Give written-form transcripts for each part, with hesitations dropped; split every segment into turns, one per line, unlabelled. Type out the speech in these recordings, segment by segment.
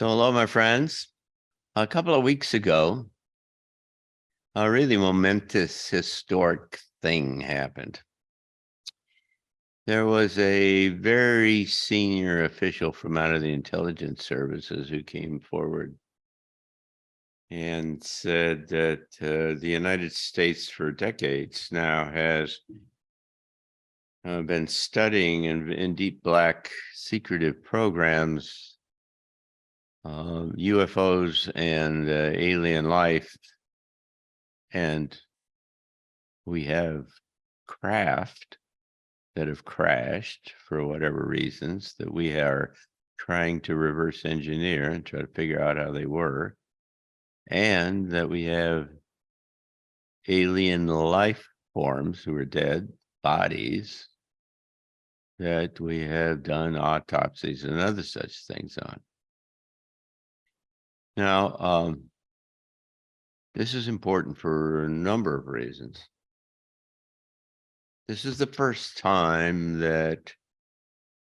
So, hello, my friends. A couple of weeks ago, a really momentous historic thing happened. There was a very senior official from out of the intelligence services who came forward and said that the United States for decades now has been studying in deep black secretive programs UFOs and alien life. And we have craft that have crashed for whatever reasons that we are trying to reverse engineer and try to figure out how they were. And that we have alien life forms who are dead bodies that we have done autopsies and other such things on. Now, this is important for a number of reasons. This is the first time that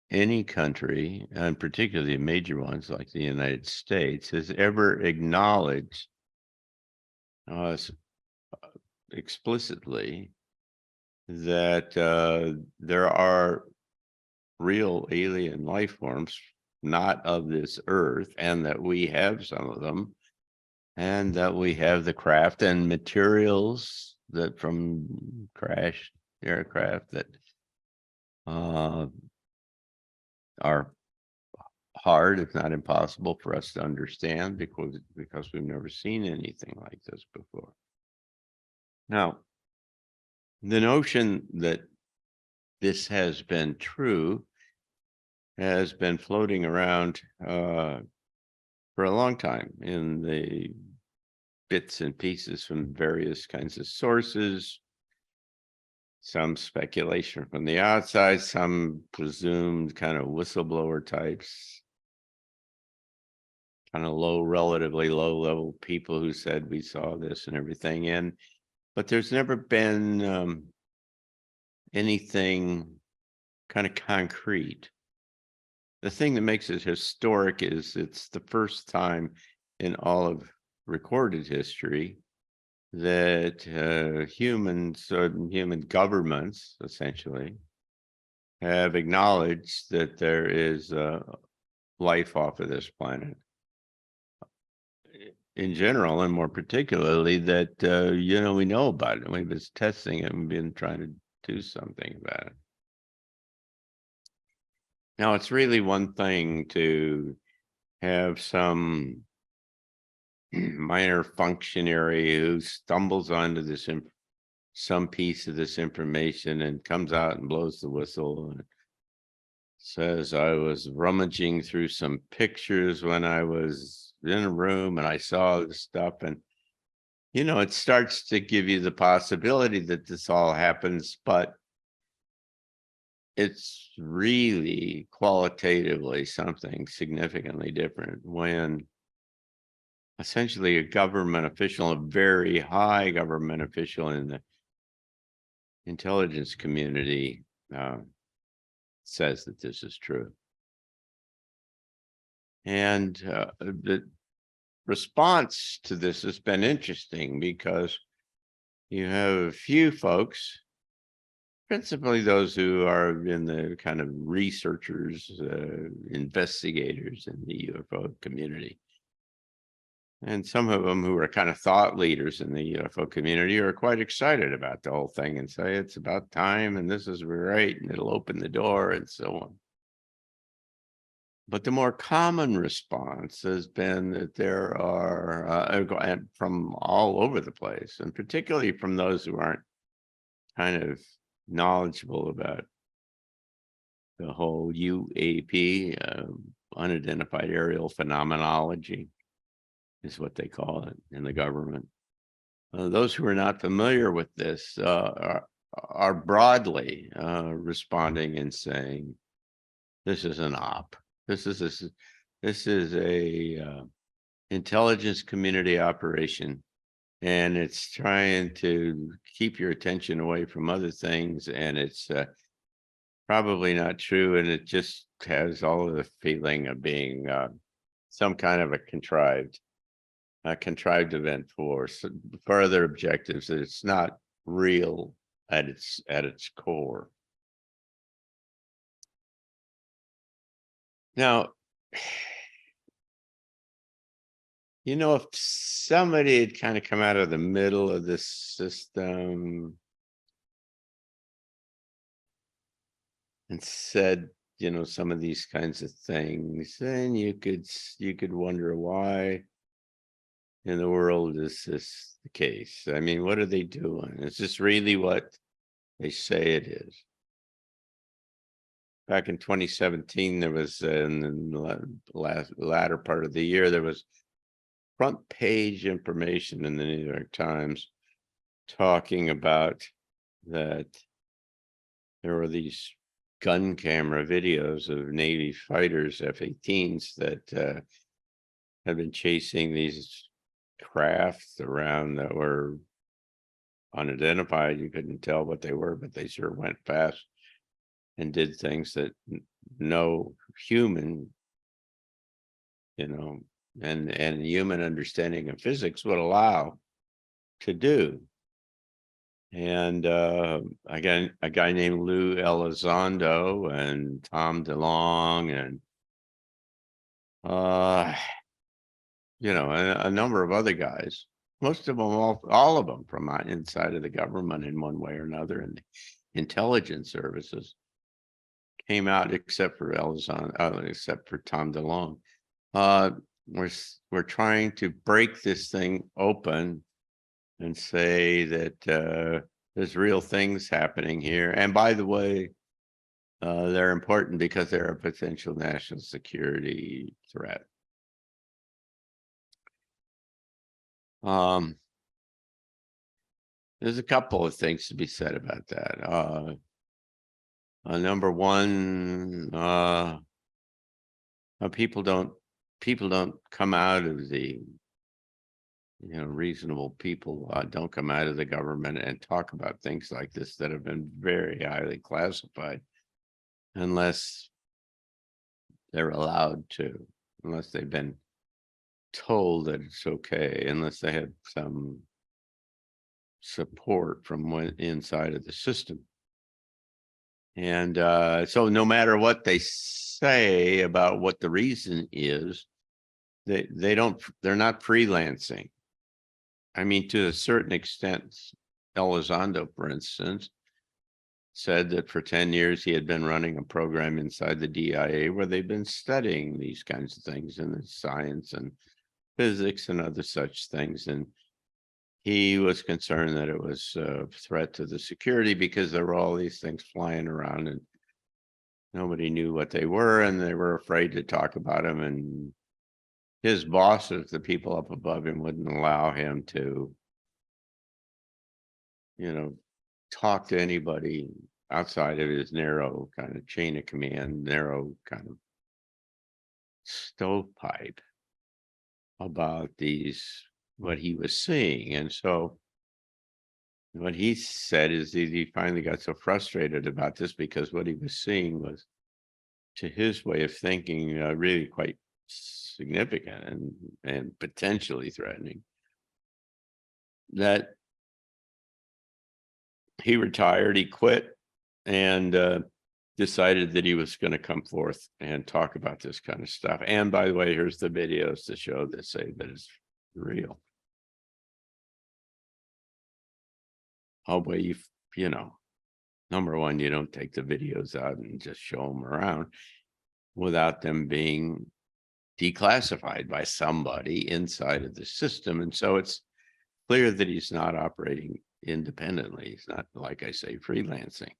any country, and particularly major ones like the United States, has ever acknowledged explicitly that there are real alien life forms not of this earth, and that we have some of them, and that we have the craft and materials that from crashed aircraft that are hard, if not impossible, for us to understand because we've never seen anything like this before. Now, the notion that this has been true has been floating around for a long time in the bits and pieces from various kinds of sources. Some speculation from the outside, some presumed kind of whistleblower types, kind of relatively low level people who said we saw this and everything. But there's never been anything kind of concrete. The thing that makes it historic is it's the first time in all of recorded history that humans, human governments, essentially, have acknowledged that there is life off of this planet in general, and more particularly that, we know about it. We've been testing it and been trying to do something about it. Now, it's really one thing to have some minor functionary who stumbles onto this some piece of this information and comes out and blows the whistle and says, I was rummaging through some pictures when I was in a room and I saw this stuff. And, it starts to give you the possibility that this all happens, but it's really qualitatively something significantly different when essentially a government official, a very high government official in the intelligence community, says that this is true. And the response to this has been interesting because you have a few folks, principally those who are in the kind of researchers, investigators in the UFO community. And some of them who are kind of thought leaders in the UFO community are quite excited about the whole thing and say it's about time and this is right and it'll open the door and so on. But the more common response has been that there are, from all over the place, and particularly from those who aren't kind of knowledgeable about the whole UAP, unidentified aerial phenomenology, is what they call it in the government. Those who are not familiar with this are broadly responding and saying, this is an op. This is a intelligence community operation, and it's trying to keep your attention away from other things, and it's probably not true, and it just has all of the feeling of being some kind of a contrived event for further objectives that it's not real at its core. Now, if somebody had kind of come out of the middle of this system and said, some of these kinds of things, then you could wonder why in the world is this the case? I mean, what are they doing? Is this really what they say it is? Back in 2017, there was in the latter part of the year, there was front page information in the New York Times talking about that there were these gun camera videos of Navy fighters, F-18s, that had been chasing these crafts around that were unidentified. You couldn't tell what they were, but they sure went fast and did things that no human, and human understanding of physics would allow to do. And again, a guy named Lou Elizondo and Tom DeLong and a number of other guys, most of them, all of them from inside of the government in one way or another, and the intelligence services came out, except for Elizondo, except for Tom DeLong. We're trying to break this thing open and say that there's real things happening here. And by the way, they're important because they're a potential national security threat. There's a couple of things to be said about that. Number one, people don't come out of the reasonable people don't come out of the government and talk about things like this that have been very highly classified unless they're allowed to, unless they've been told that it's okay, unless they have some support from inside of the system. And so no matter what they say about what the reason is, they're not freelancing. I mean, to a certain extent, Elizondo, for instance, said that for 10 years he had been running a program inside the DIA where they've been studying these kinds of things in the science and physics and other such things. And he was concerned that it was a threat to the security because there were all these things flying around and nobody knew what they were, and they were afraid to talk about them. And his bosses, the people up above him, wouldn't allow him to, talk to anybody outside of his narrow kind of chain of command, narrow kind of stovepipe about what he was seeing. And so what he said is he finally got so frustrated about this because what he was seeing was, to his way of thinking, really quite significant and potentially threatening, that he retired, he quit, and decided that he was going to come forth and talk about this kind of stuff. And by the way, here's the videos to show that say that it's real. Oh, but number one, you don't take the videos out and just show them around without them being declassified by somebody inside of the system. And so it's clear that he's not operating independently. He's not, like I say, freelancing.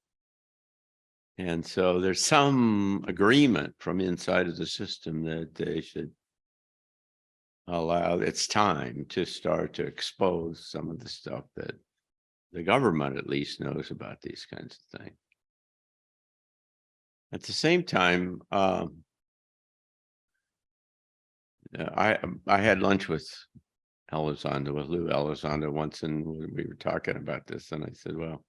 And so there's some agreement from inside of the system that they should allow it's time to start to expose some of the stuff that the government at least knows about these kinds of things. At the same time, I had lunch with Lou Elizondo once, and we were talking about this, and I said, well,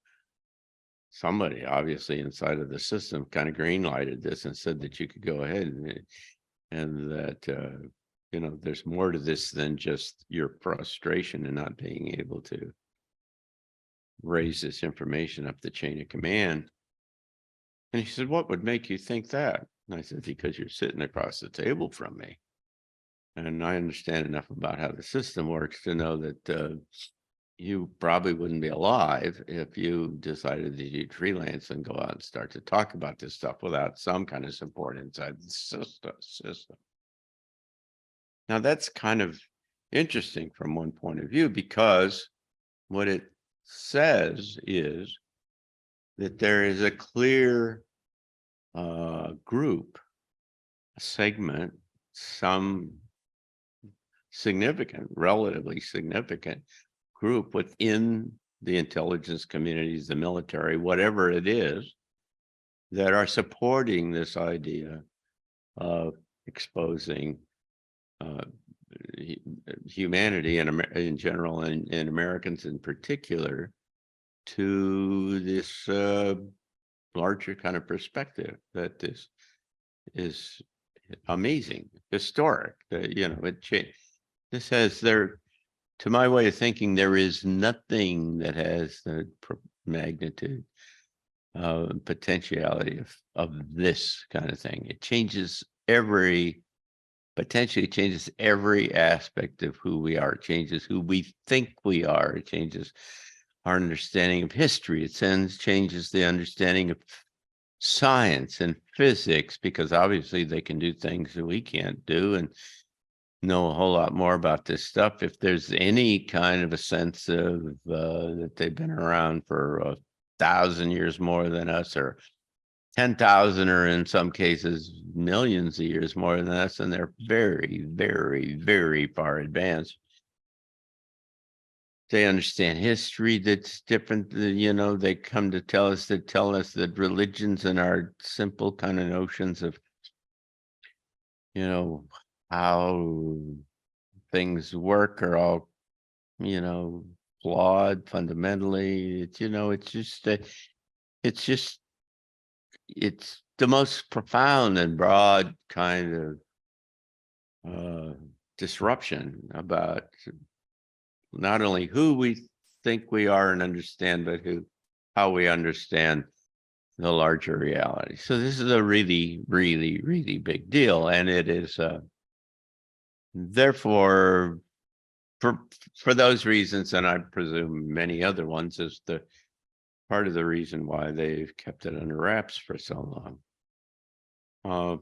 somebody obviously inside of the system kind of green lighted this and said that you could go ahead and that there's more to this than just your frustration and not being able to raise this information up the chain of command. And he said, what would make you think that? And I said, because you're sitting across the table from me. And I understand enough about how the system works to know that you probably wouldn't be alive if you decided that you'd freelance and go out and start to talk about this stuff without some kind of support inside the system. Now, that's kind of interesting from one point of view, because what it says is that there is a clear group, a segment, some significant, relatively significant group within the intelligence communities, the military, whatever it is, that are supporting this idea of exposing humanity in general, and Americans in particular, to this larger kind of perspective that this is amazing, historic. It changed. This has to my way of thinking, there is nothing that has the magnitude, potentiality of this kind of thing. It potentially changes every aspect of who we are. It changes who we think we are. It changes our understanding of history. It changes the understanding of science and physics, because obviously they can do things that we can't do and know a whole lot more about this stuff. If there's any kind of a sense of that they've been around for 1,000 years more than us, or 10,000, or in some cases millions of years more than us, and they're very, very, very far advanced. They understand history that's different. They come to tell us that religions and our simple kind of notions of, how things work are all, flawed fundamentally. It's the most profound and broad kind of disruption about not only who we think we are and understand, but how we understand the larger reality. So this is a really, really, really big deal, and it is therefore, for those reasons, and I presume many other ones, is the part of the reason why they've kept it under wraps for so long.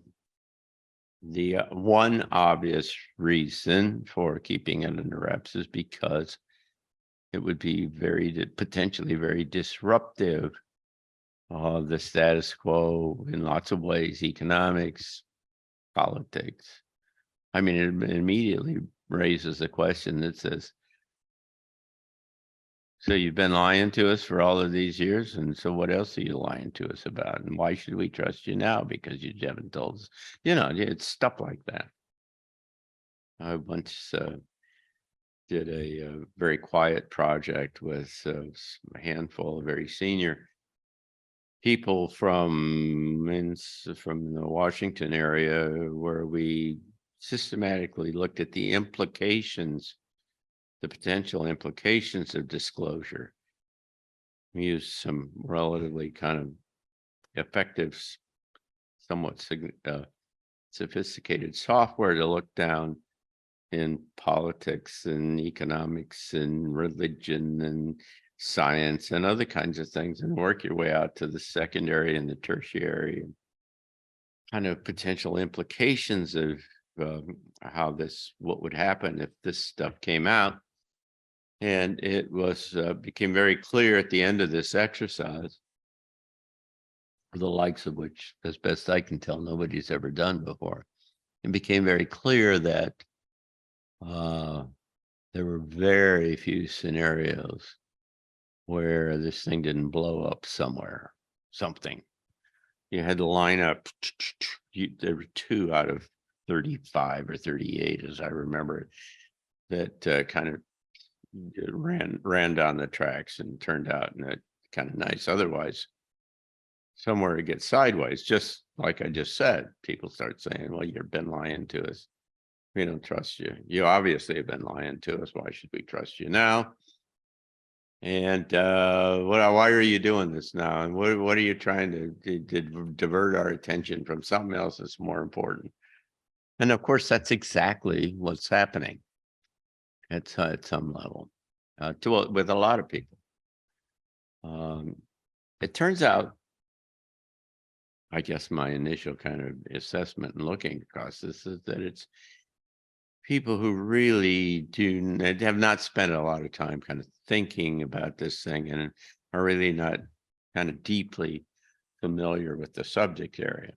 The one obvious reason for keeping it under wraps is because it would be potentially very disruptive of the status quo in lots of ways: economics, politics. I mean, it immediately raises a question that says, so you've been lying to us for all of these years, and so what else are you lying to us about? And why should we trust you now? Because you haven't told us. It's stuff like that. I once did a very quiet project with a handful of very senior people from the Washington area, where we systematically looked at the potential implications of disclosure. We used some relatively kind of effective, somewhat sophisticated software to look down in politics and economics and religion and science and other kinds of things, and work your way out to the secondary and the tertiary kind of potential implications of what would happen if this stuff came out. And it became very clear at the end of this exercise, the likes of which, as best I can tell, nobody's ever done before. It became very clear that there were very few scenarios where this thing didn't blow up somewhere, something. You had to line up. There were 2 out of 35 or 38, as I remember, that kind of ran down the tracks and turned out kind of nice. Otherwise, somewhere it gets sideways, just like I just said. People start saying, well, you've been lying to us. We don't trust you. You obviously have been lying to us. Why should we trust you now? And why are you doing this now? And what are you trying to divert our attention from something else that's more important? And of course, that's exactly what's happening at some level with a lot of people. It turns out, I guess my initial kind of assessment and looking across this is that it's people who really have not spent a lot of time kind of thinking about this thing and are really not kind of deeply familiar with the subject area.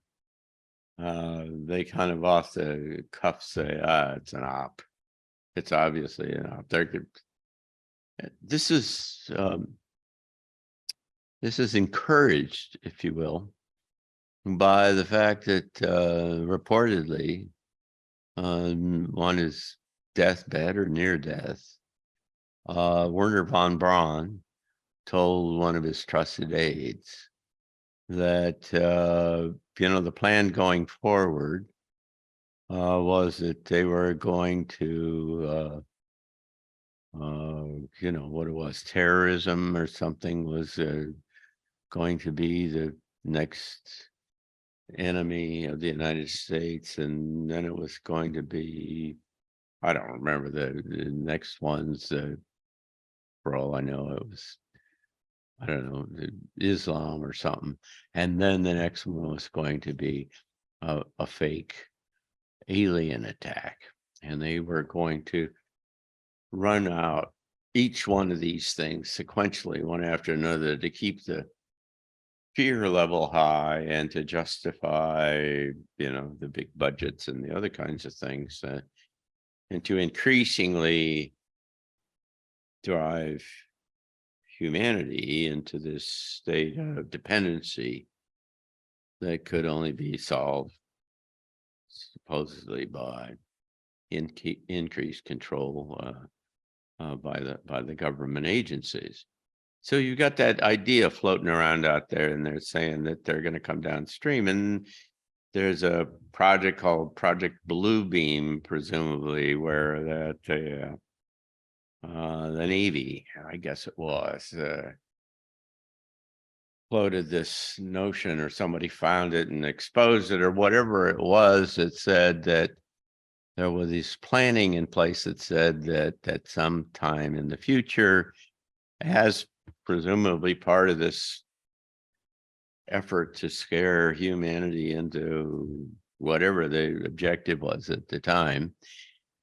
They kind of off the cuff say, it's an op. It's obviously an op. This is encouraged, if you will, by the fact that reportedly one is deathbed or near death. Werner von Braun told one of his trusted aides that the plan going forward was that they were going to what it was, terrorism or something was going to be the next enemy of the United States, and then it was going to be, I don't remember the next ones. For all I know, it was, I don't know, Islam or something, and then the next one was going to be a fake alien attack, and they were going to run out each one of these things sequentially, one after another, to keep the fear level high and to justify, the big budgets and the other kinds of things, and to increasingly drive humanity into this state of dependency that could only be solved supposedly by increased control by the government agencies. So you got that idea floating around out there, and they're saying that they're going to come downstream. And there's a project called Project Bluebeam, presumably, where the Navy, I guess it was, floated this notion, or somebody found it and exposed it, or whatever it was. It said that there was this planning in place that said that at some time in the future, as presumably part of this effort to scare humanity into whatever the objective was at the time,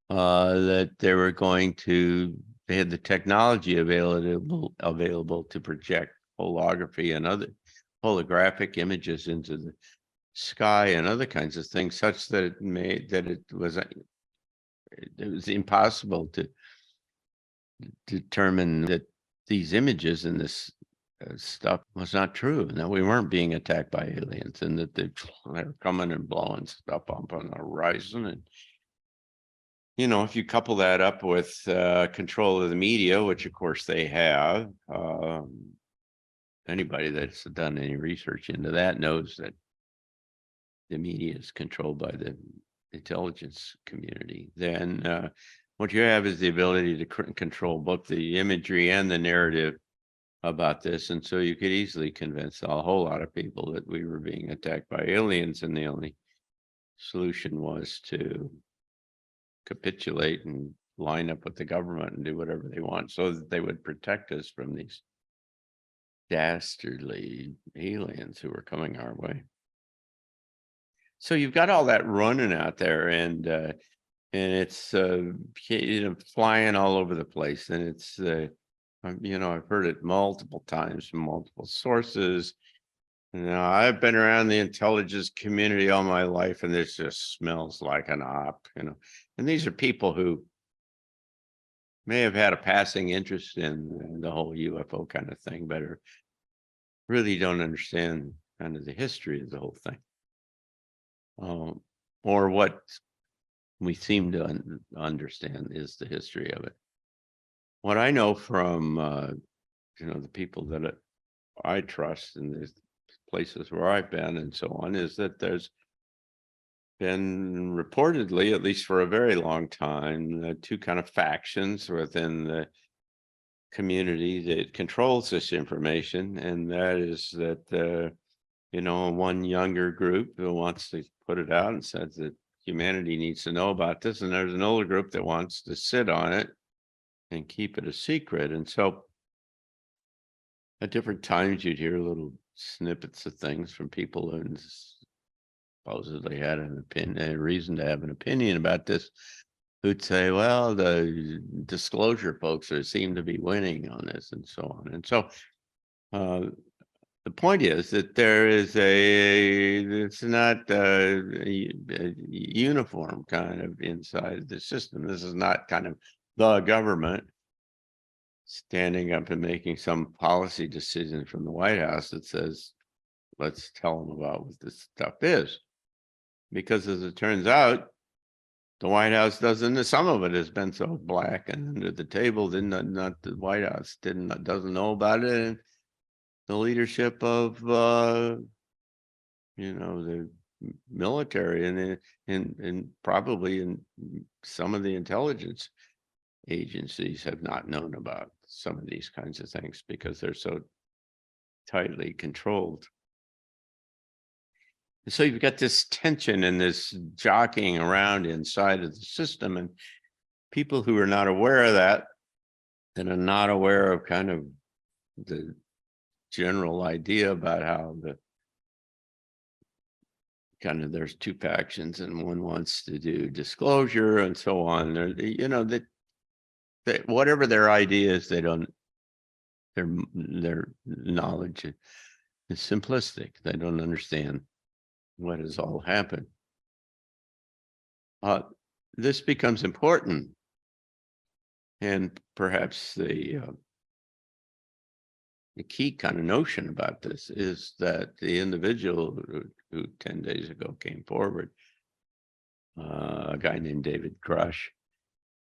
that they had the technology available to project holography and other holographic images into the sky and other kinds of things, such that it was impossible to determine that these images and this stuff was not true, and that we weren't being attacked by aliens, and that they're coming and blowing stuff up on the horizon. And if you couple that up with control of the media, which of course they have, anybody that's done any research into that knows that the media is controlled by the intelligence community, then what you have is the ability to control both the imagery and the narrative about this. And so you could easily convince a whole lot of people that we were being attacked by aliens, and the only solution was to capitulate and line up with the government and do whatever they want so that they would protect us from these dastardly aliens who were coming our way. So you've got all that running out there, and it's flying all over the place, and it's I've heard it multiple times from multiple sources. I've been around the intelligence community all my life, and this just smells like an op, and these are people who may have had a passing interest in the whole UFO kind of thing, but really don't understand kind of the history of the whole thing, or what we seem to understand is the history of it. What I know from the people that I trust in the places where I've been and so on is that there's been reportedly, at least for a very long time, two kind of factions within the community that controls this information, and that is that one younger group who wants to put it out and says that humanity needs to know about this, and there's an older group that wants to sit on it and keep it a secret. And so at different times you'd hear little snippets of things from people who supposedly had an opinion, a reason to have an opinion about this, who'd say, well, the disclosure folks seem to be winning on this, and so on. And so the point is that it's not a uniform kind of inside the system. This is not kind of the government standing up and making some policy decision from the White House that says, let's tell them about what this stuff is. Because as it turns out, the White House doesn't. Some of it has been so black and under the table. Not the White House doesn't know about it. And the leadership of the military and probably in some of the intelligence agencies have not known about some of these kinds of things because they're so tightly controlled. And so you've got this tension and this jockeying around inside of the system, and people who are not aware of that and are not aware of kind of the general idea about how there's two factions and one wants to do disclosure and so on. That whatever their idea is, their knowledge is simplistic. They don't understand what has all happened. This becomes important, and perhaps the key kind of notion about this is that the individual who 10 days ago came forward, a guy named David Grusch,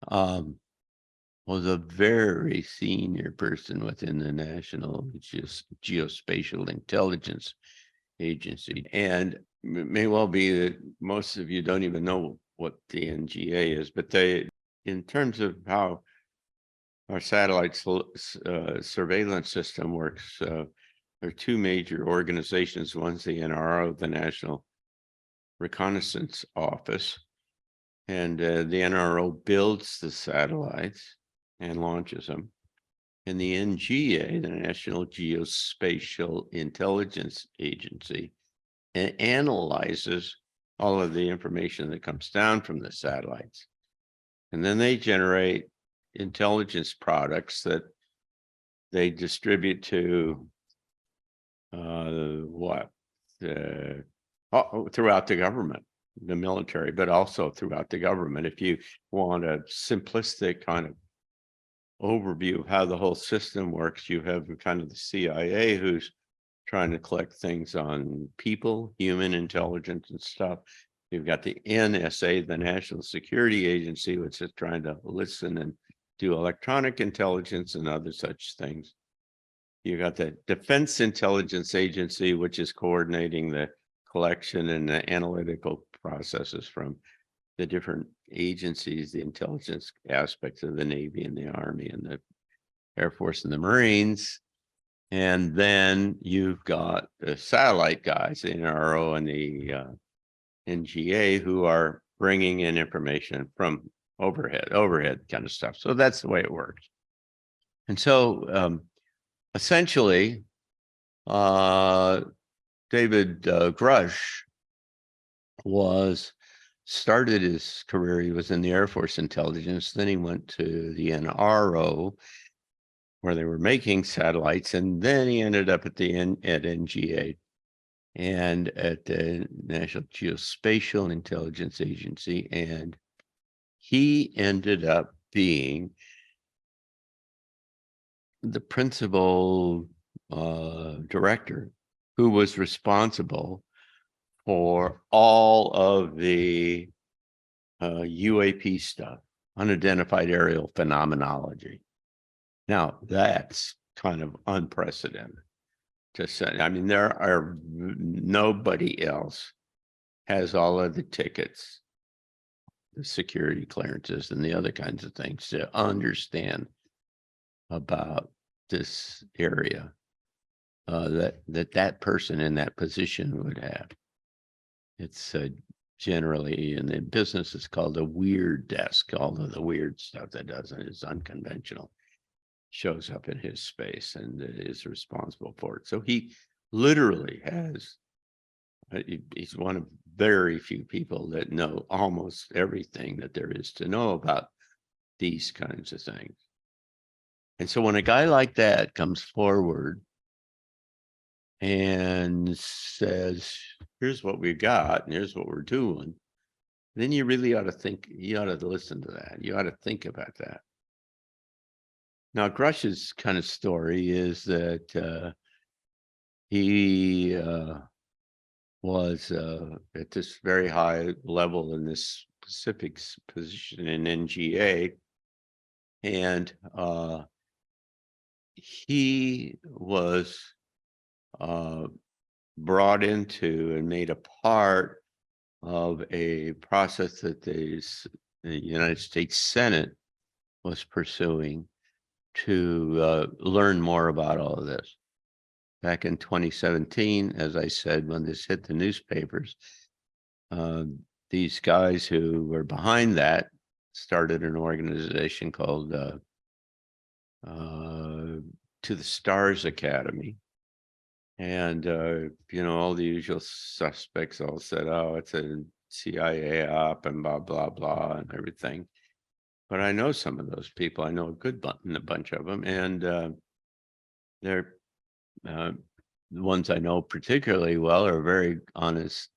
was a very senior person within the National Geospatial Intelligence Agency. And it may well be that most of you don't even know what the NGA is, but in terms of how our satellite surveillance system works, there are two major organizations. One's the NRO, the National Reconnaissance Office, and the NRO builds the satellites and launches them. And the NGA, the National Geospatial Intelligence Agency, analyzes all of the information that comes down from the satellites. And then they generate intelligence products that they distribute to throughout the government, the military, but also throughout the government. If you want a simplistic kind of overview of how the whole system works, you have kind of the CIA who's trying to collect things on people, human intelligence and stuff. You've got the NSA, the National Security Agency, which is trying to listen and do electronic intelligence and other such things. You got the Defense Intelligence Agency, which is coordinating the collection and the analytical processes from the different agencies, the intelligence aspects of the Navy and the Army and the Air Force and the Marines. And then you've got the satellite guys, the NRO and the NGA, who are bringing in information from overhead kind of stuff. So that's the way it works. And so essentially, David Grusch started his career, he was in the Air Force intelligence, then he went to the NRO, where they were making satellites, and then he ended up at NGA and at the National Geospatial Intelligence Agency, and he ended up being the principal director who was responsible for all of the UAP stuff, unidentified aerial phenomenology. Now, that's kind of unprecedented to say. I mean, there are nobody else has all of the tickets, the security clearances, and the other kinds of things to understand about this area that person in that position would have. It's generally in the business, it's called a weird desk. All of the weird stuff that doesn't is unconventional shows up in his space and is responsible for it. So he literally has, he's one of very few people that know almost everything that there is to know about these kinds of things. And so when a guy like that comes forward and says, here's what we got and here's what we're doing, then you really ought to think, you ought to listen to that. You ought to think about that. Now, Grusch's kind of story is that he was at this very high level in this specific position in NGA, and he was brought into and made a part of a process that the United States Senate was pursuing to learn more about all of this. Back in 2017, as I said, when this hit the newspapers, these guys who were behind that started an organization called To the Stars Academy. And, all the usual suspects all said, oh, it's a CIA op and blah, blah, blah, and everything. But I know some of those people. I know a bunch of them. And they're the ones I know particularly well are very honest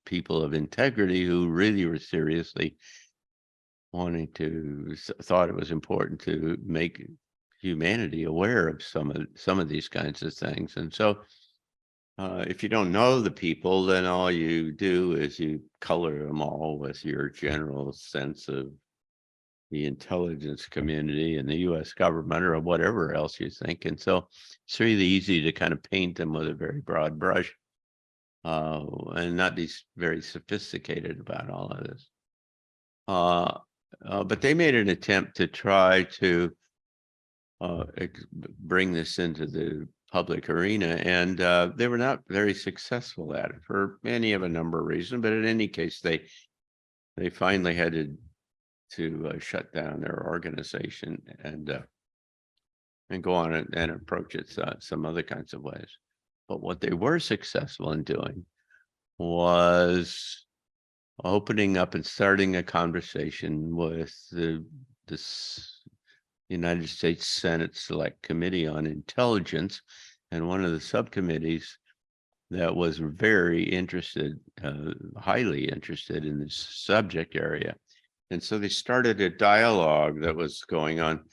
people of integrity who really were seriously thought it was important to make humanity aware of some of these kinds of things. And so if you don't know the people, then all you do is you color them all with your general sense of the intelligence community and the U.S. government or whatever else you think. And so it's really easy to kind of paint them with a very broad brush and not be very sophisticated about all of this. But they made an attempt to try to bring this into the public arena, and they were not very successful at it for any of a number of reasons. But in any case, they finally had to shut down their organization and go on and approach it some other kinds of ways. But what they were successful in doing was opening up and starting a conversation with this United States Senate Select Committee on Intelligence, and one of the subcommittees that was very interested, highly interested in this subject area. And so they started a dialogue that was going on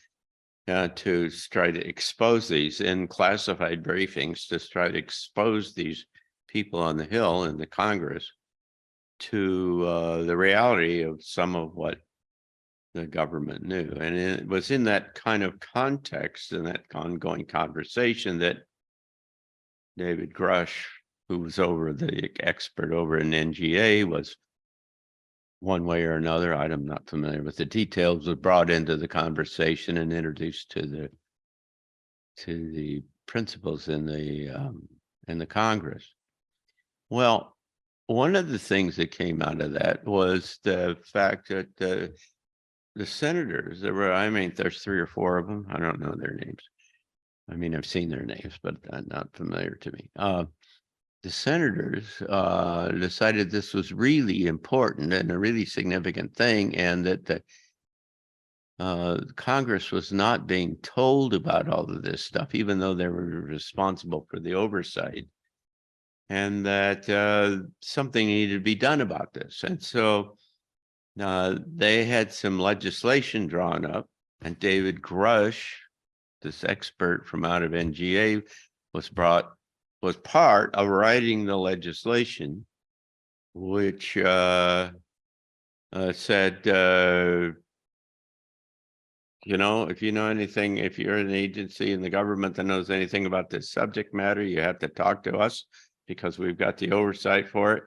to try to expose these in classified briefings, to try to expose these people on the Hill in the Congress to the reality of some of what the government knew. And it was in that kind of context and that ongoing conversation that David Grusch, who was the expert over in NGA, was one way or another, I'm not familiar with the details, was brought into the conversation and introduced to the principals in the Congress. Well, one of the things that came out of that was the fact that the senators, there's 3 or 4 of them. I don't know their names. I mean, I've seen their names, but not familiar to me. The senators decided this was really important and a really significant thing, and that the Congress was not being told about all of this stuff, even though they were responsible for the oversight, and that something needed to be done about this. And so they had some legislation drawn up, and David Grusch, this expert from out of NGA, was part of writing the legislation, which said, if you know anything, if you're an agency in the government that knows anything about this subject matter, you have to talk to us because we've got the oversight for it.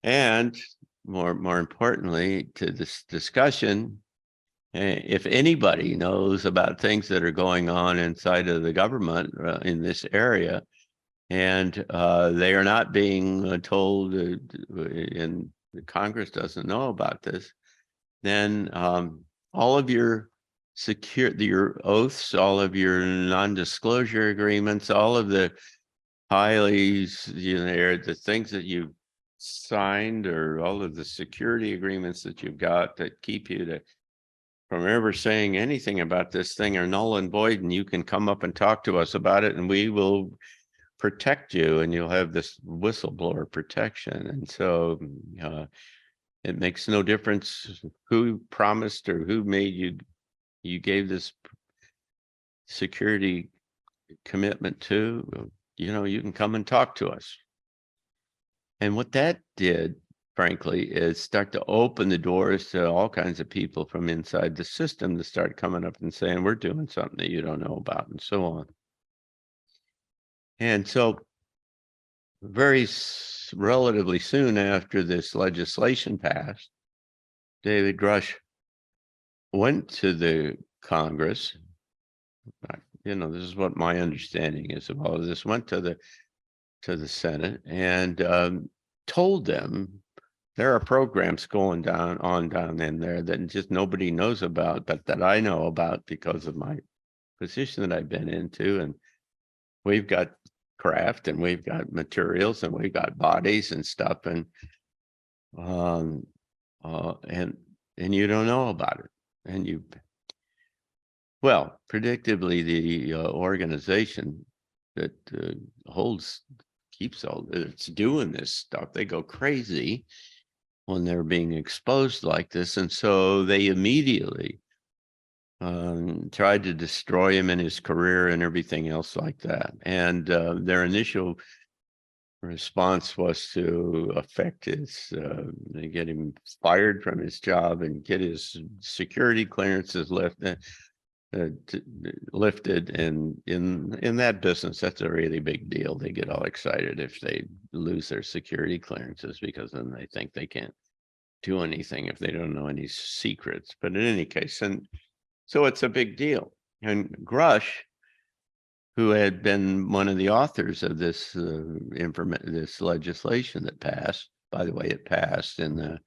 And more importantly to this discussion, if anybody knows about things that are going on inside of the government in this area, and they are not being told, and the Congress doesn't know about this, then all of your your oaths, all of your non-disclosure agreements, all of the the things that you signed, or all of the security agreements that you've got that keep you from ever saying anything about this thing are null and void, and you can come up and talk to us about it, and we will protect you, and you'll have this whistleblower protection. And so it makes no difference who promised or who made you gave this security commitment to. You can come and talk to us. And what that did, frankly, is start to open the doors to all kinds of people from inside the system to start coming up and saying, we're doing something that you don't know about, and so on. And so relatively soon after this legislation passed, David Grusch went to the Congress. This is what my understanding is of all of this. Went to the Senate and told them there are programs going down in there that just nobody knows about, but that I know about because of my position that I've been into. And we've got craft, and we've got materials, and we've got bodies and stuff, and you don't know about it. And predictably, the organization that keeps all it's doing this stuff, they go crazy when they're being exposed like this, and so they immediately tried to destroy him in his career and everything else like that. And their initial response was to affect his, get him fired from his job and get his security clearances lifted. And in that business, that's a really big deal. They get all excited if they lose their security clearances, because then they think they can't do anything if they don't know any secrets. But in any case, and so it's a big deal. And Grusch, who had been one of the authors of this this legislation that passed, by the way, it passed in a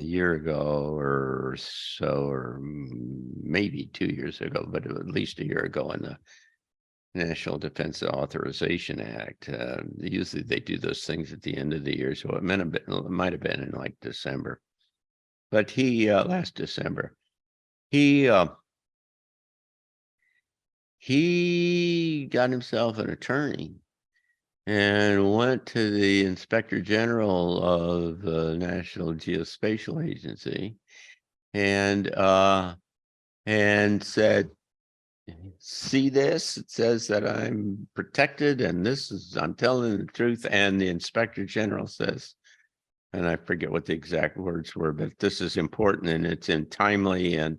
year ago or so, or maybe 2 years ago, but at least a year ago, in the National Defense Authorization Act. Usually they do those things at the end of the year, so it might have been in like December. But last December, he got himself an attorney and went to the Inspector General of the National Geospatial Agency and said, see this? It says that I'm protected, and I'm telling the truth. And the Inspector General says, and I forget what the exact words were, but this is important and it's timely, and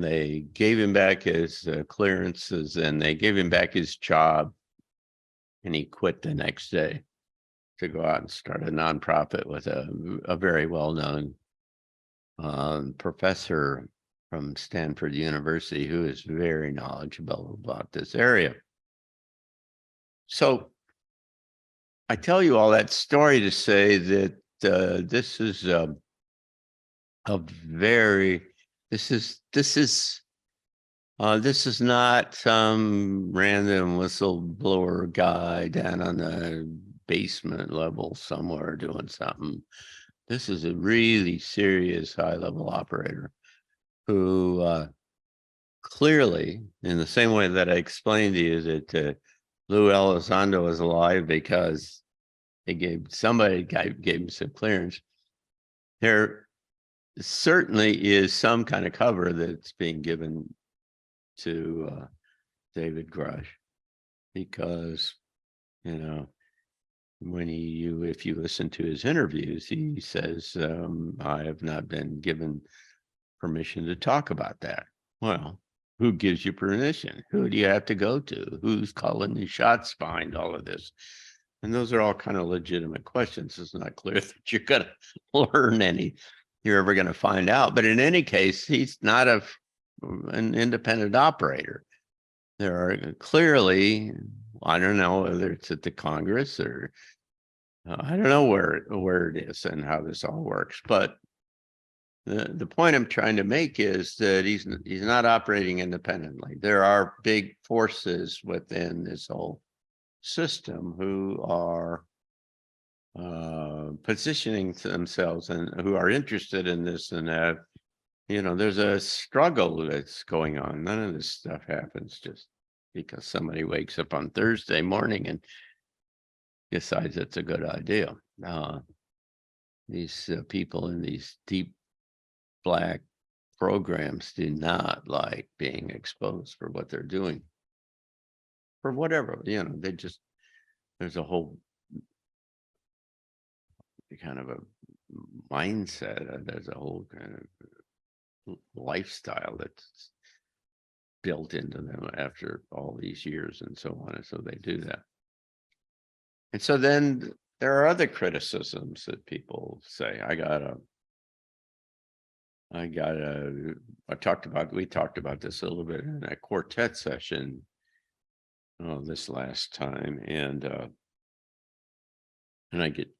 they gave him back his clearances, and they gave him back his job, and he quit the next day to go out and start a nonprofit with a very well-known professor from Stanford University who is very knowledgeable about this area. So I tell you all that story to say that this is this is not some random whistleblower guy down on the basement level somewhere doing something. This is a really serious high-level operator who clearly, in the same way that I explained to you that Lou Elizondo is alive because somebody gave him some clearance, there certainly is some kind of cover that's being given to David Grusch, because when if you listen to his interviews, he says, I have not been given permission to talk about that. Well, who gives you permission? Who do you have to go to? Who's calling the shots behind all of this? And those are all kind of legitimate questions. It's not clear that you're going to learn any, you're ever going to find out. But in any case, he's not an independent operator. There are clearly, I don't know whether it's at the Congress or I don't know where it is and how this all works. But the point I'm trying to make is that he's not operating independently. There are big forces within this whole system who are positioning themselves and who are interested in this and that. There's a struggle that's going on. None of this stuff happens just because somebody wakes up on Thursday morning and decides it's a good idea. These people in these deep black programs do not like being exposed for what they're doing. For whatever, there's a whole kind of a mindset, there's a whole kind of lifestyle that's built into them after all these years and so on, and so they do that. And so then there are other criticisms that people say. We talked about this a little bit in a quartet session this last time, and I get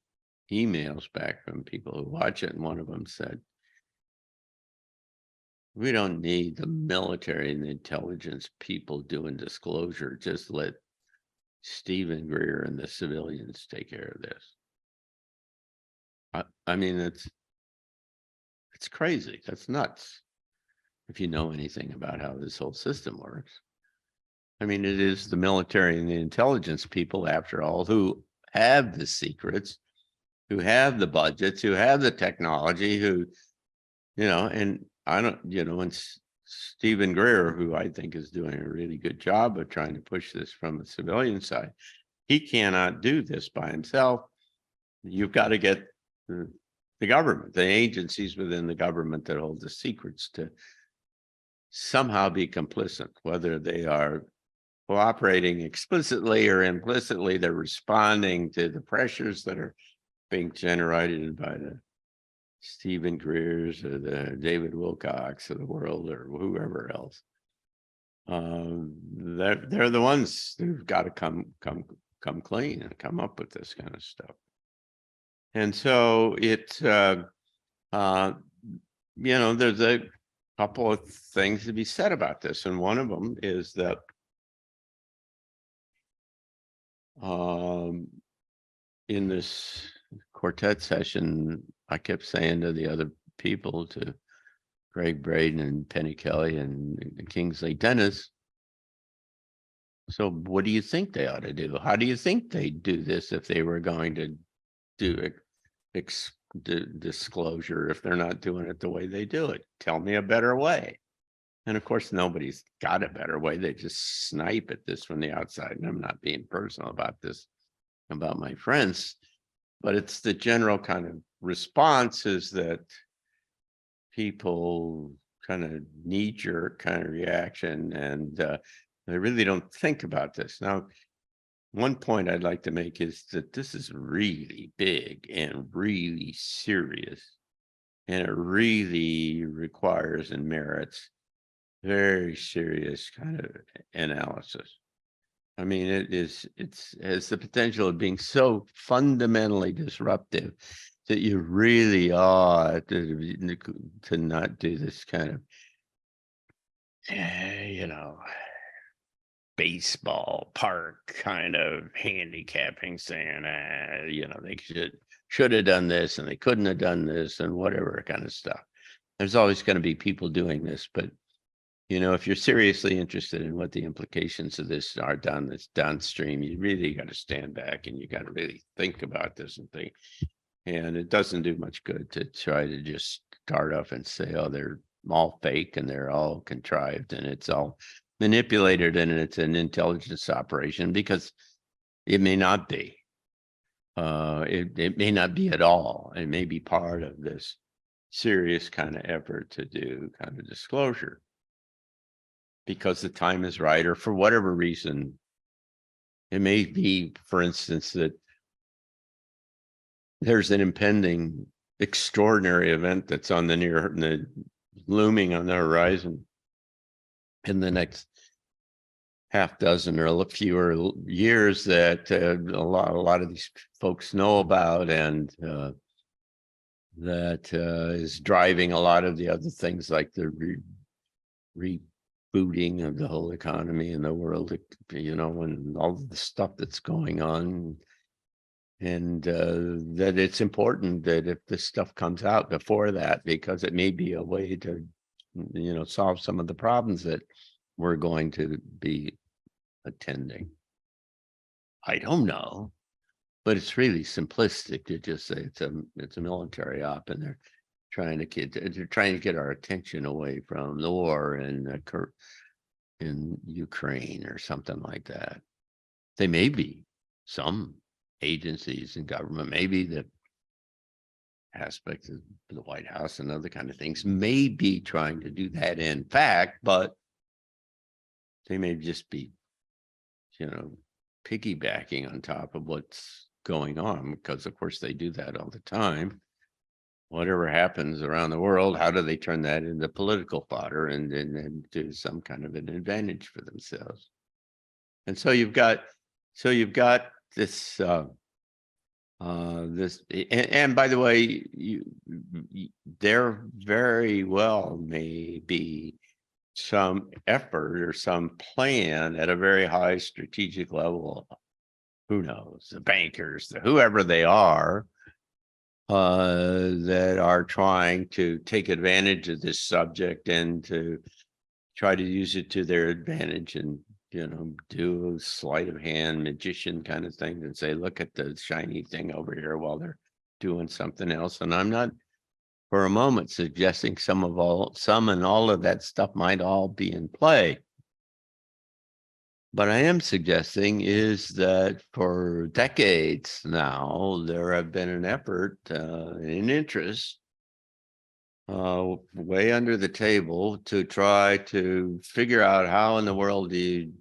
emails back from people who watch it, and one of them said, "We don't need the military and the intelligence people doing disclosure. Just let Stephen Greer and the civilians take care of this." I mean, it's crazy. That's nuts. If you know anything about how this whole system works. I mean, it is the military and the intelligence people, after all, who have the secrets, who have the budgets, who have the technology, who, and I don't, and Stephen Greer, who I think is doing a really good job of trying to push this from the civilian side, he cannot do this by himself. You've got to get the government, the agencies within the government that hold the secrets to somehow be complicit, whether they are cooperating explicitly or implicitly. They're responding to the pressures that are being generated by the Stephen Greers or the David Wilcox of the world or whoever else. They're the ones who've got to come clean and come up with this kind of stuff. And so it's there's a couple of things to be said about this, and one of them is that in this quartet session, I kept saying to the other people, to Greg Braden and Penny Kelly and Kingsley Dennis, so what do you think they ought to do? How do you think they'd do this if they were going to do disclosure, if they're not doing it the way they do it? Tell me a better way. And of course, nobody's got a better way. They just snipe at this from the outside. And I'm not being personal about this, about my friends, but it's the general kind of response is that people kind of knee-jerk kind of reaction, and they really don't think about this. Now, one point I'd like to make is that this is really big and really serious, and it really requires and merits very serious kind of analysis. I mean, it has the potential of being so fundamentally disruptive that you really ought to not do this kind of, baseball park kind of handicapping, saying, they should have done this and they couldn't have done this and whatever kind of stuff. There's always going to be people doing this, but if you're seriously interested in what the implications of this are downstream, you really got to stand back and you got to really think about this and think. And it doesn't do much good to try to just start off and say, oh, they're all fake and they're all contrived and it's all manipulated and it's an intelligence operation, because it may not be. It may not be at all. It may be part of this serious kind of effort to do kind of disclosure because the time is right, or for whatever reason. It may be, for instance, that there's an impending extraordinary event that's on the looming on the horizon in the next half dozen or fewer years that a lot of these folks know about, and that is driving a lot of the other things like the rebooting of the whole economy in the world, and all the stuff that's going on. And that it's important that if this stuff comes out before that, because it may be a way to, solve some of the problems that we're going to be attending. I don't know, but it's really simplistic to just say it's a military op, and they're trying to get our attention away from the war in Ukraine or something like that. They may be some agencies in government, maybe the aspects of the White House and other kind of things may be trying to do that in fact, but they may just be, piggybacking on top of what's going on, because of course they do that all the time. Whatever happens around the world, how do they turn that into political fodder and do some kind of an advantage for themselves? And so you've got this and by the way, there very well may be some effort or some plan at a very high strategic level. Who knows? The bankers, whoever they are, that are trying to take advantage of this subject and to try to use it to their advantage, and do a sleight of hand magician kind of thing and say, look at the shiny thing over here while they're doing something else. And I'm not for a moment suggesting some and all of that stuff might all be in play. But I am suggesting is that for decades now, there have been an effort, an interest, way under the table to try to figure out how in the world do you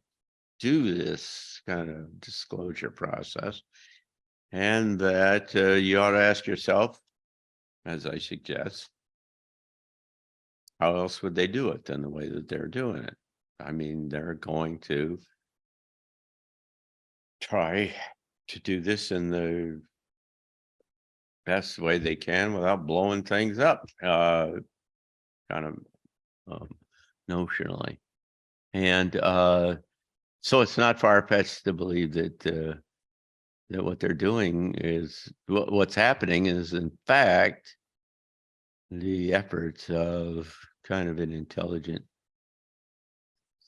do this kind of disclosure process, and that you ought to ask yourself, as I suggest, how else would they do it than the way that they're doing it? I mean, they're going to try to do this in the best way they can without blowing things up, kind of notionally. And so it's not far-fetched to believe that what they're doing is what's happening is, in fact, the efforts of kind of an intelligent,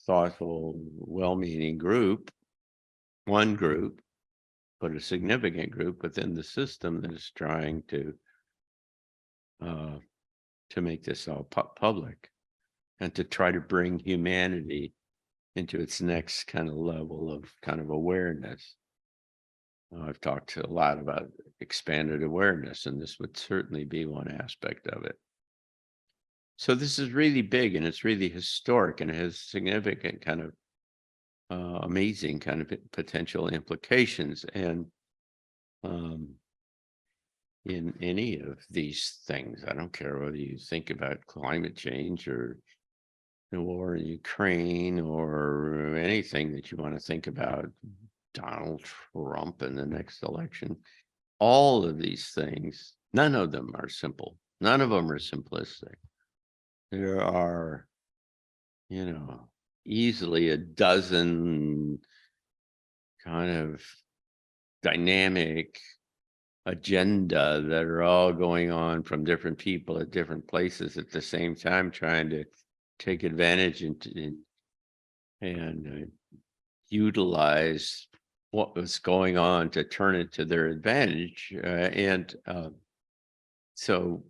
thoughtful, well-meaning group, one group, but a significant group within the system that is trying to make this all public, and to try to bring humanity into its next kind of level of kind of awareness. I've talked a lot about expanded awareness, and this would certainly be one aspect of it. So this is really big, and it's really historic, and it has significant kind of amazing kind of potential implications. And in any of these things, I don't care whether you think about climate change or the war in Ukraine or anything that you want to think about, Donald Trump in the next election, all of these things, none of them are simple. None of them are simplistic. There are, easily a dozen kind of dynamic agenda that are all going on from different people at different places at the same time, trying to take advantage and utilize what was going on to turn it to their advantage. So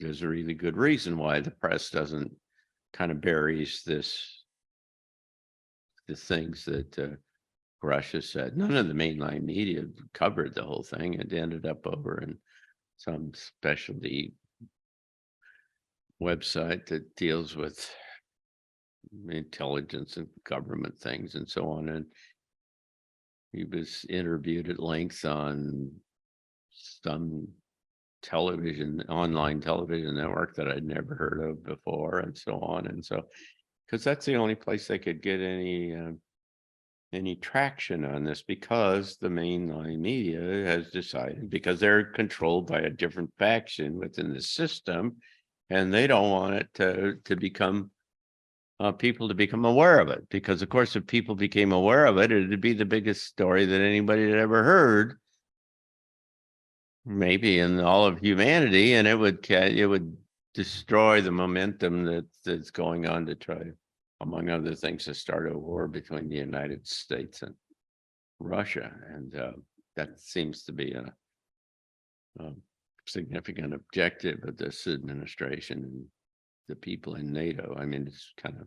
there's a really good reason why the press doesn't kind of buries the things that Grusch has said. None of the mainline media covered the whole thing. It ended up over in some specialty website that deals with intelligence and government things and so on. And he was interviewed at length on some online television network that I'd never heard of before, and so on. And so, because that's the only place they could get any traction on this, because the mainline media has decided, because they're controlled by a different faction within the system, and they don't want it to become people to become aware of it, because of course if people became aware of it, it'd be the biggest story that anybody had ever heard, maybe in all of humanity, and it would destroy the momentum that's going on to try, among other things, to start a war between the United States and Russia. And that seems to be a significant objective of this administration and the people in NATO. I mean, it's kind of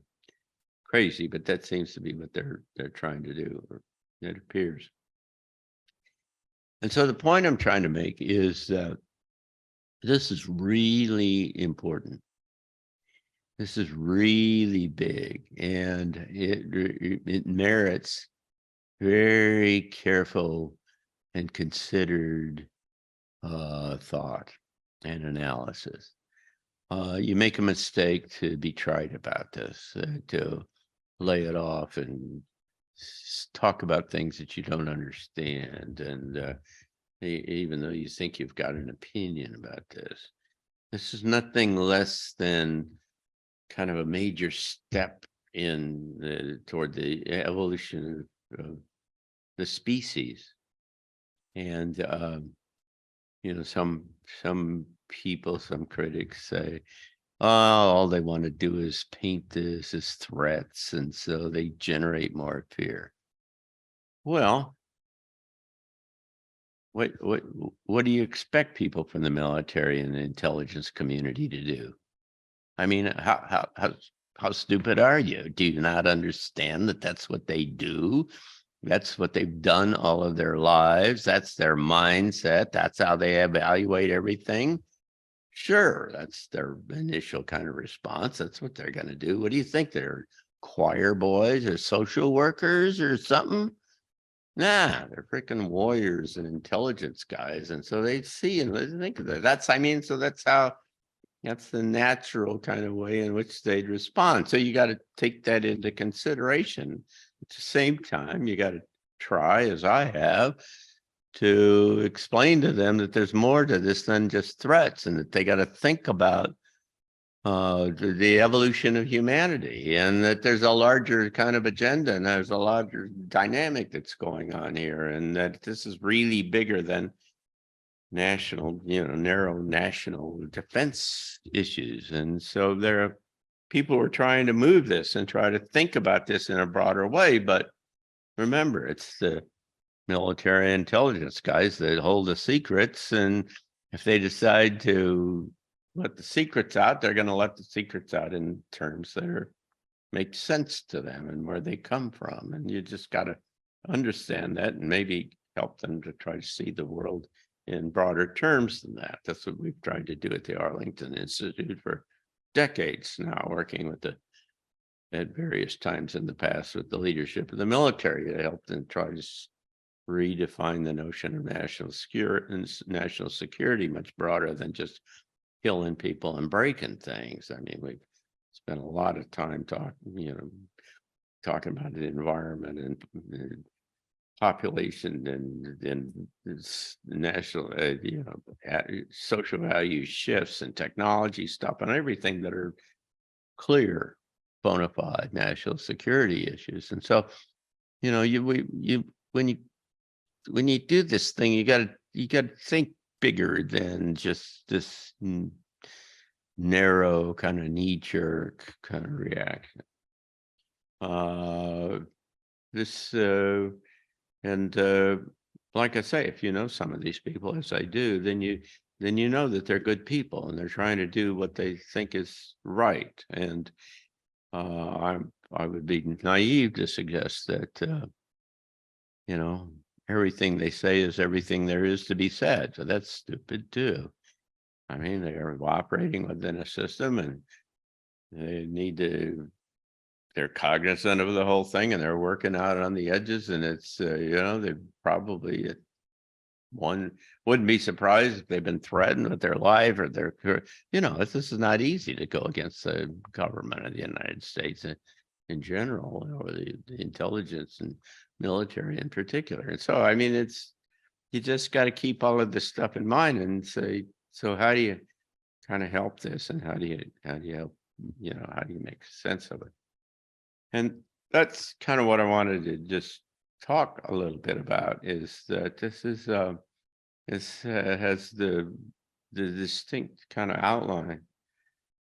crazy, but that seems to be what they're trying to do, or it appears. And so the point I'm trying to make is that this is really important. This is really big, and it merits very careful and considered thought and analysis. You make a mistake to be trite about this, to lay it off and talk about things that you don't understand, and even though you think you've got an opinion about this is nothing less than kind of a major step toward the evolution of the species. And some people, some critics say, oh, all they want to do is paint this as threats, and so they generate more fear. Well, what do you expect people from the military and the intelligence community to do? I mean, how stupid are you? Do you not understand that that's what they do? That's what they've done all of their lives. That's their mindset. That's how they evaluate everything. Sure, that's their initial kind of response. That's what they're going to do. What do you think? They're choir boys or social workers or something? Nah, they're freaking warriors and intelligence guys. And so they see and they think of that. That's the natural kind of way in which they'd respond. So you got to take that into consideration. At the same time, you got to try, as I have, to explain to them that there's more to this than just threats, and that they got to think about the evolution of humanity, and that there's a larger kind of agenda, and there's a larger dynamic that's going on here, and that this is really bigger than narrow national defense issues. And so there are people who are trying to move this and try to think about this in a broader way. But remember, it's the military intelligence guys that hold the secrets. And if they decide to let the secrets out, they're going to let the secrets out in terms that make sense to them and where they come from. And you just got to understand that and maybe help them to try to see the world in broader terms than that. That's what we've tried to do at the Arlington Institute for decades now, working with at various times in the past with the leadership of the military to help them try to redefine the notion of national security much broader than just killing people and breaking things. I mean, we've spent a lot of time talking about the environment and population and national, social value shifts and technology stuff and everything that are clear, bona fide national security issues. And so, when you do this thing, you got to think bigger than just this narrow kind of knee-jerk kind of reaction. Like I say, if you know some of these people, as I do, then you know that they're good people and they're trying to do what they think is right. And I would be naive to suggest that everything they say is everything there is to be said. So that's stupid too. I mean, they are operating within a system, and they're cognizant of the whole thing, and they're working out on the edges, and it's they probably one wouldn't be surprised if they've been threatened with their life or their, this is not easy to go against the government of the United States in general, or the intelligence and military in particular. And so, I mean, you just got to keep all of this stuff in mind and say, so how do you kind of help this, and how do you help, how do you make sense of it? And that's kind of what I wanted to just talk a little bit about, is that this has the distinct kind of outline,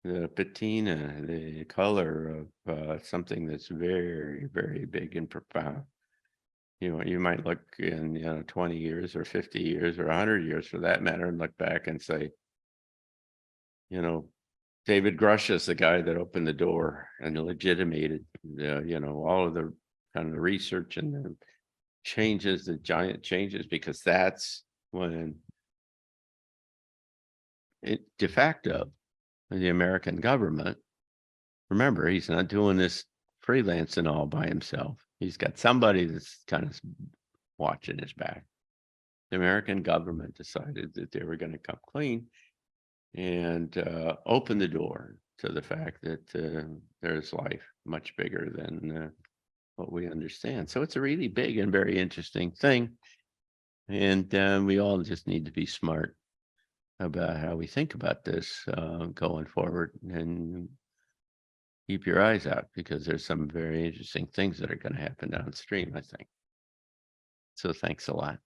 the patina, the color of something that's very, very big and profound. You might look in 20 years or 50 years or 100 years for that matter, and look back and say, David Grusch is the guy that opened the door and legitimated all of the kind of the research and the changes, the giant changes, because that's when it de facto the American government, remember, he's not doing this freelancing all by himself. He's got somebody that's kind of watching his back. The American government decided that they were going to come clean and open the door to the fact that there's life much bigger than what we understand. So it's a really big and very interesting thing. And we all just need to be smart about how we think about this going forward, and keep your eyes out, because there's some very interesting things that are going to happen downstream, I think. So thanks a lot.